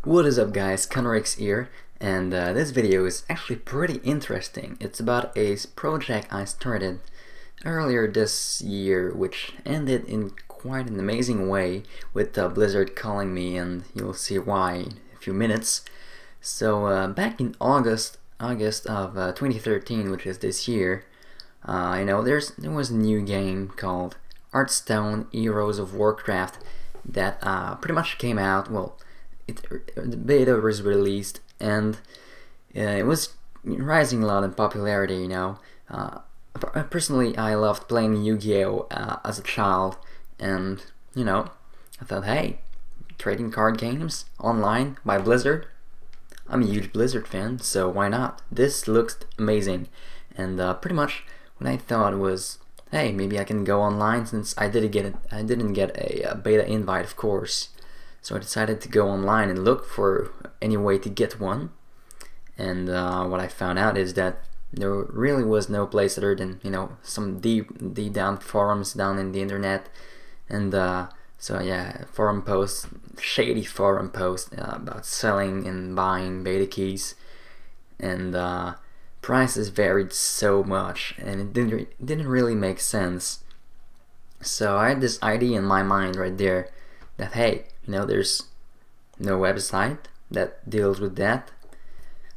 What is up guys, Connorix here, and this video is actually pretty interesting. It's about a project I started earlier this year, which ended in quite an amazing way with Blizzard calling me, and you'll see why in a few minutes. So back in August of 2013, which is this year, there was a new game called Hearthstone Heroes of Warcraft that pretty much came out. Well, the beta was released, and it was rising a lot in popularity. Personally, I loved playing Yu-Gi-Oh as a child, and I thought, hey, trading card games online by Blizzard. I'm a huge Blizzard fan, so why not? This looks amazing, and pretty much what I thought was, hey, maybe I can go online since I didn't get a beta invite, of course. So I decided to go online and look for any way to get one, and what I found out is that there really was no place other than some deep down forums down in the internet, and so yeah, forum posts, shady forum posts about selling and buying beta keys, and prices varied so much, and it didn't really make sense. So I had this idea in my mind right there that, hey, there's no website that deals with that.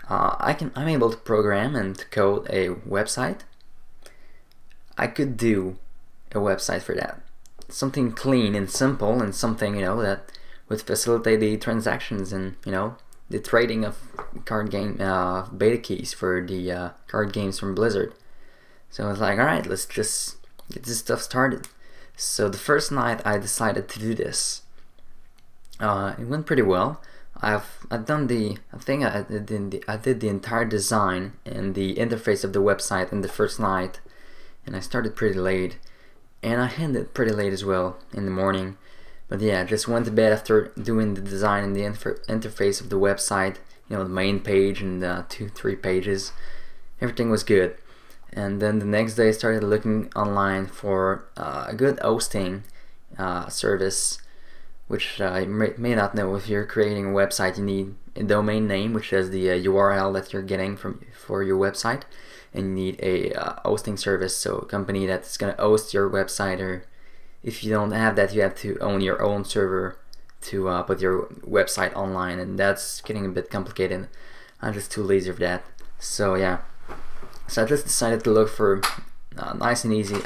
I'm able to program and code a website. I could do a website for that. Something clean and simple, and something that would facilitate the transactions and the trading of card game beta keys for the card games from Blizzard. So I was like, alright, let's just get this stuff started. So the first night I decided to do this. It went pretty well. I did the entire design and the interface of the website in the first night, and I started pretty late, and I ended pretty late as well in the morning. But yeah, just went to bed after doing the design and the interface of the website, the main page and 2-3 pages. Everything was good, and then the next day I started looking online for a good hosting service, which you may not know. If you're creating a website, you need a domain name, which is the URL that you're getting for your website, and you need a hosting service, so a company that's going to host your website, or if you don't have that, you have to own your own server to put your website online, and that's getting a bit complicated. I'm just too lazy for that. So yeah, so I just decided to look for nice and easy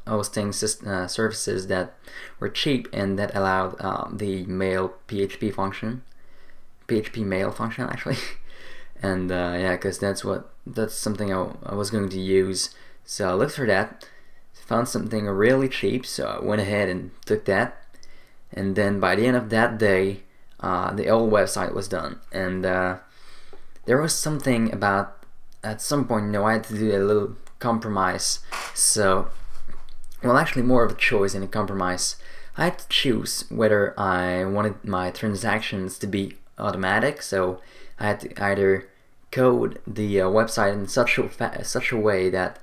hosting services that were cheap and that allowed the mail PHP function, PHP mail function actually, and yeah, because that's something I was going to use. So I looked for that, found something really cheap, so I went ahead and took that, and then by the end of that day, the old website was done, and there was something about, at some point, I had to do a little compromise. So, well, actually more of a choice than a compromise. I had to choose whether I wanted my transactions to be automatic, so I had to either code the website in such a way that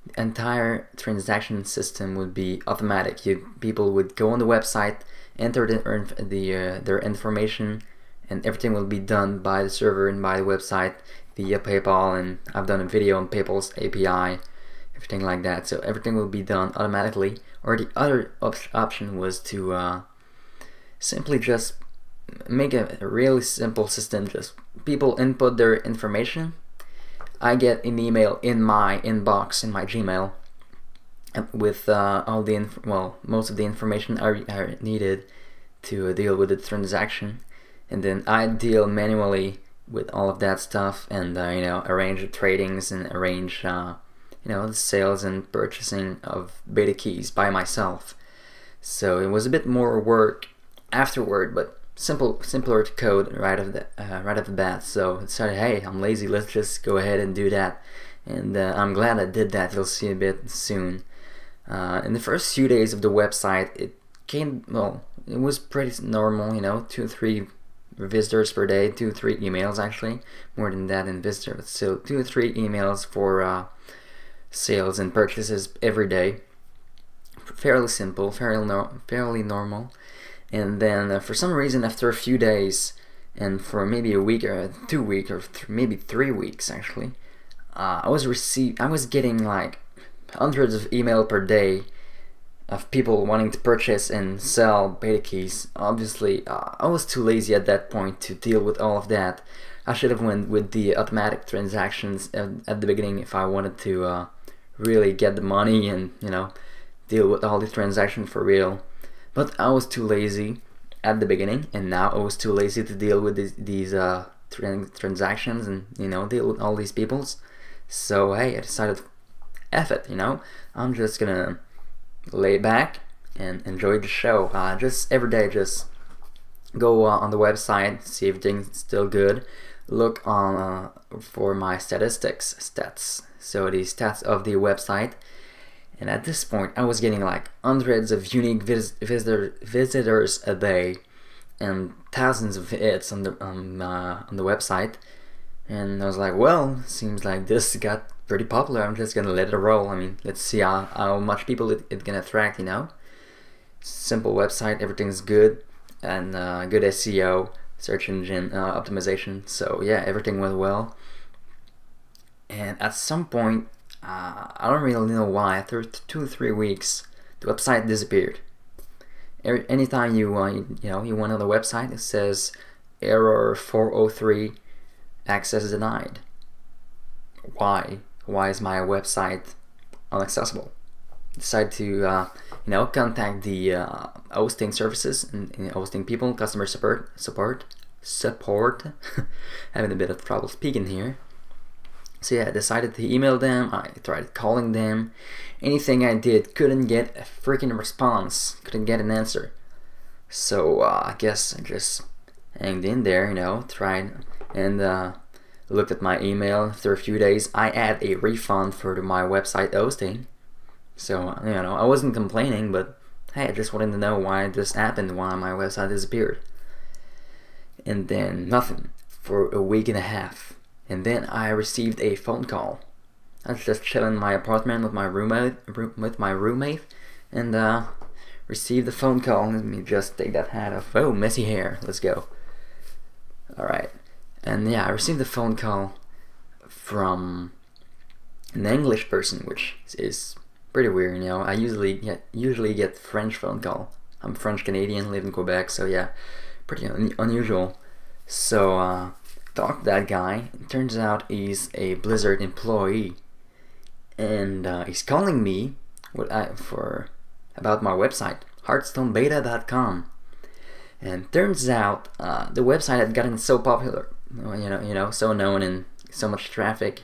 the entire transaction system would be automatic. People would go on the website, enter their information, and everything will be done by the server and by the website via PayPal, and I've done a video on PayPal's API, everything like that. So everything will be done automatically. Or the other option was to simply just make a really simple system. Just people input their information, I get an email in my inbox in my Gmail with all the most of the information I needed to deal with the transaction, and then I deal manually with all of that stuff, and arrange the tradings and arrange the sales and purchasing of beta keys by myself. So it was a bit more work afterward, but simpler to code right off the bat. So I decided, hey, I'm lazy, let's just go ahead and do that, and I'm glad I did that. You'll see a bit soon. In the first few days of the website, it was pretty normal, 2-3 visitors per day, 2-3 emails actually, more than that in visitor, but still 2-3 emails for sales and purchases every day. Fairly simple, fairly normal. And then for some reason, after a few days, and for maybe a week or 2 weeks or maybe 3 weeks actually, I was getting like hundreds of email per day of people wanting to purchase and sell beta keys. Obviously, I was too lazy at that point to deal with all of that. I should have went with the automatic transactions at the beginning if I wanted to really get the money and, you know, deal with all the transactions for real. But I was too lazy at the beginning, and now I was too lazy to deal with these transactions and, you know, deal with all these peoples. So hey, I decided, F it, you know, I'm just gonna lay back and enjoy the show. Just every day, just go on the website, see if everything's still good. Look on for my stats. So the stats of the website. And at this point, I was getting like hundreds of unique visitors a day, and thousands of hits on the website. And I was like, well, seems like this got pretty popular. I'm just gonna let it roll. I mean, let's see how much people it can attract. You know, simple website, everything's good, and good SEO, search engine optimization. So yeah, everything went well. And at some point, I don't really know why, after 2 or 3 weeks, the website disappeared. Anytime you went on the website, it says error 403, access denied. Why? Why is my website inaccessible? Decided to contact the hosting services and hosting people, customer support. Having a bit of trouble speaking here. So yeah, I decided to email them. I tried calling them. Anything I did, couldn't get a freaking response. Couldn't get an answer. So I guess I just hanged in there, you know, tried and looked at my email. After a few days, I had a refund for my website hosting. So, you know, I wasn't complaining, but hey, I just wanted to know why this happened, why my website disappeared. And then nothing for a week and a half. And then I received a phone call. I was just chilling in my apartment with my roommate, and received a phone call. Let me just take that hat off. Oh, messy hair. Let's go. Alright. And yeah, I received a phone call from an English person, which is pretty weird, you know. I usually get French phone call. I'm French Canadian, live in Quebec, so yeah, pretty unusual. So talked to that guy. It turns out he's a Blizzard employee, and he's calling me about my website, HearthstoneBeta.com. And turns out the website had gotten so popular, so known and so much traffic,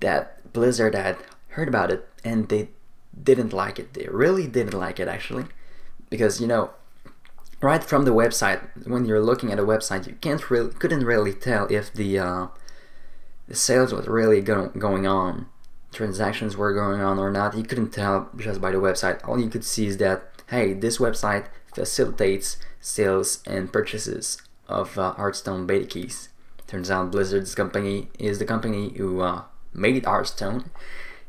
that Blizzard had heard about it, and they didn't like it. They really didn't like it, actually, because, you know, right from the website, when you're looking at a website, you couldn't really tell if the sales was really going on, transactions were going on or not. You couldn't tell just by the website. All you could see is that, hey, this website facilitates sales and purchases of Hearthstone beta keys. Turns out Blizzard's company is the company who made Hearthstone,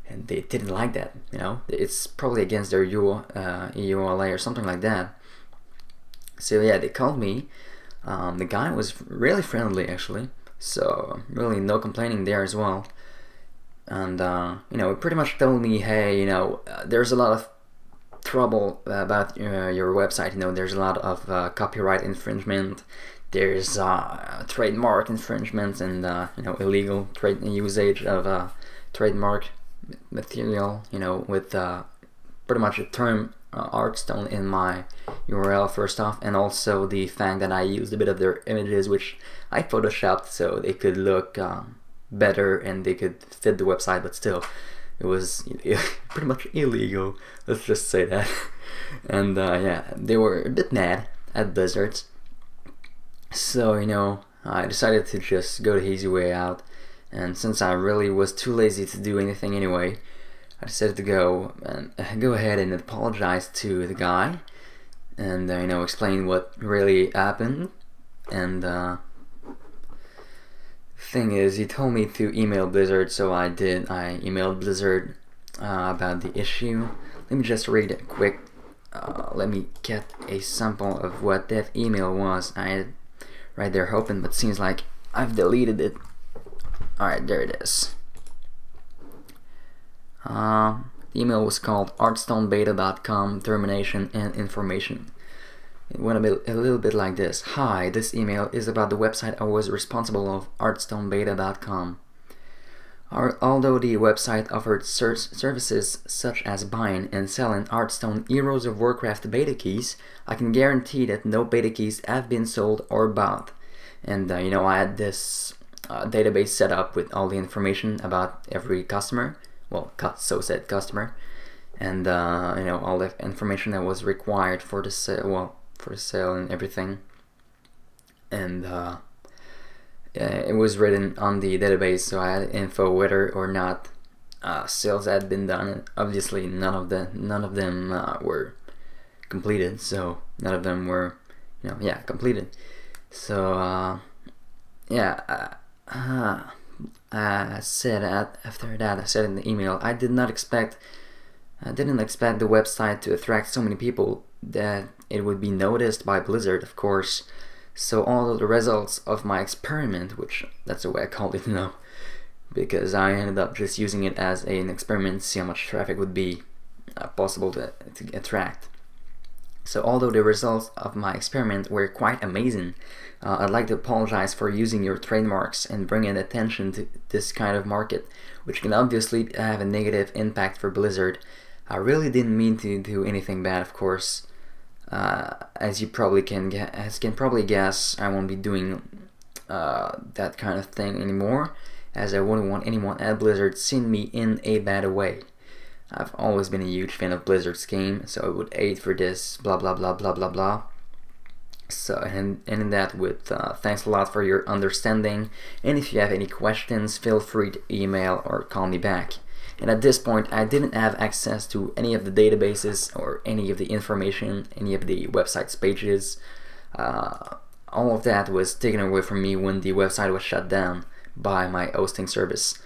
and they didn't like that. You know, it's probably against their EULA or something like that. So yeah, they called me. The guy was really friendly, actually, so really no complaining there as well. And he pretty much told me, hey, there's a lot of trouble about your website. There's a lot of copyright infringement. There's trademark infringements and illegal trade usage of trademark material. With pretty much the term Hearthstone in my URL first off, and also the fact that I used a bit of their images, which I photoshopped so they could look better and they could fit the website, but still it was pretty much illegal, let's just say that. And yeah, they were a bit mad at Blizzard, so I decided to just go the easy way out. And since I really was too lazy to do anything anyway, I decided to go ahead and apologize to the guy, and explain what really happened. And thing is, he told me to email Blizzard, so I did. I emailed Blizzard about the issue. Let me just read it quick. Let me get a sample of what that email was. I had right there open, but seems like I've deleted it. Alright, there it is. The email was called artstonebeta.com termination and information. It went a little bit like this. Hi, this email is about the website I was responsible of, artstonebeta.com. Although the website offered services such as buying and selling Hearthstone Heroes of Warcraft beta keys, I can guarantee that no beta keys have been sold or bought. And you know, I had this database set up with all the information about every customer, well, so said customer, and you know, all the information that was required for the sale, well, for the sale and everything. And it was written on the database, so I had info whether or not sales had been done. And obviously, none of them were completed. So none of them were, you know, yeah, completed. So yeah, I said after that, I said in the email, I didn't expect the website to attract so many people, that it would be noticed by Blizzard, of course. So all of the results of my experiment, which that's the way I called it, you know, because I ended up just using it as an experiment to see how much traffic would be possible to attract. So although the results of my experiment were quite amazing, I'd like to apologize for using your trademarks and bringing attention to this kind of market, which can obviously have a negative impact for Blizzard. I really didn't mean to do anything bad, of course. As you probably can guess, I won't be doing that kind of thing anymore, as I wouldn't want anyone at Blizzard seeing me in a bad way. I've always been a huge fan of Blizzard's game, so I would aid for this, blah blah blah blah blah blah. So, and in that with thanks a lot for your understanding, and if you have any questions, feel free to email or call me back. And at this point, I didn't have access to any of the databases or any of the information, any of the website's pages. All of that was taken away from me when the website was shut down by my hosting service.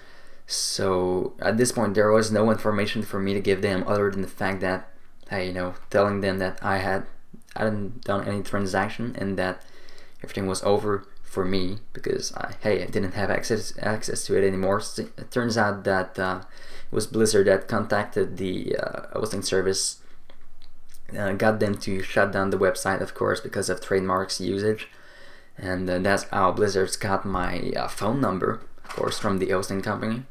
So at this point, there was no information for me to give them other than the fact that, hey, you know, telling them that I hadn't done any transaction and that everything was over for me, because I didn't have access to it anymore. So it turns out that it was Blizzard that contacted the hosting service, got them to shut down the website, of course, because of trademarks usage, and that's how Blizzard's got my phone number, of course, from the hosting company.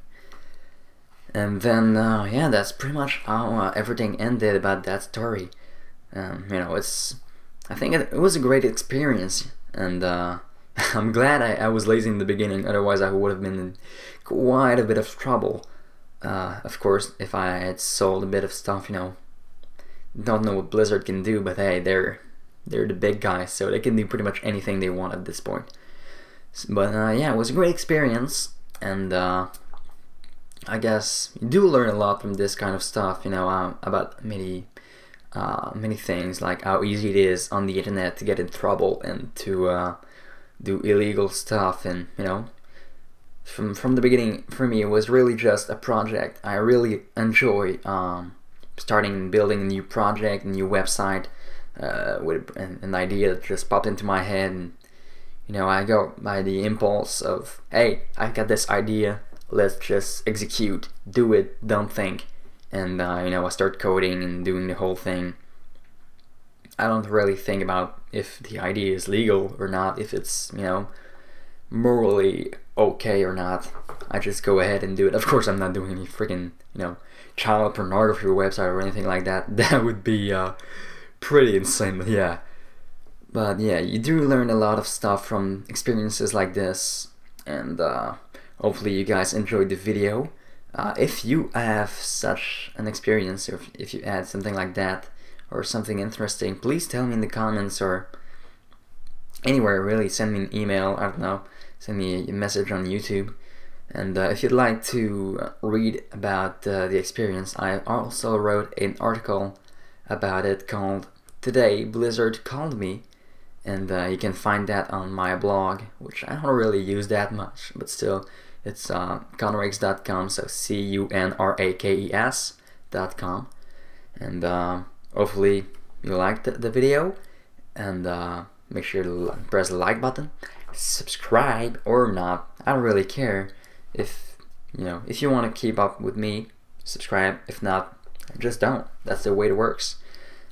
And then yeah, that's pretty much how everything ended about that story. You know, I think it was a great experience, and I'm glad I was lazy in the beginning, otherwise I would have been in quite a bit of trouble. Of course, if I had sold a bit of stuff, you know, don't know what Blizzard can do, but hey, they're the big guys, so they can do pretty much anything they want at this point. But yeah, it was a great experience, and I guess you do learn a lot from this kind of stuff, you know, about many things, like how easy it is on the internet to get in trouble and to do illegal stuff. And you know, from the beginning, for me, it was really just a project. I really enjoy starting and building a new project, a new website, with an idea that just popped into my head, and you know, I go by the impulse of, hey, I got this idea, let's just execute, do it, don't think. And you know, I start coding and doing the whole thing. I don't really think about if the idea is legal or not, if it's, you know, morally okay or not. I just go ahead and do it. Of course, I'm not doing any freaking, you know, child pornography website or anything like that. That would be pretty insane. But yeah, you do learn a lot of stuff from experiences like this, and hopefully you guys enjoyed the video. If you have such an experience, or if you had something like that, or something interesting, please tell me in the comments, or anywhere really. Send me an email, I don't know, send me a message on YouTube. And if you'd like to read about the experience, I also wrote an article about it called "Today Blizzard Called Me," and you can find that on my blog, which I don't really use that much, but still, it's cunrakes.com, so CUNRAKES.com. And hopefully you liked the video, and make sure to press the like button, subscribe or not. I don't really care. If if you want to keep up with me, subscribe. If not, just don't. That's the way it works.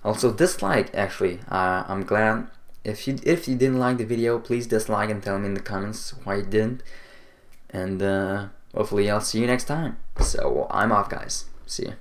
Also, dislike. Actually, I'm glad if you didn't like the video, please dislike and tell me in the comments why you didn't. And hopefully I'll see you next time. So I'm off, guys. See ya.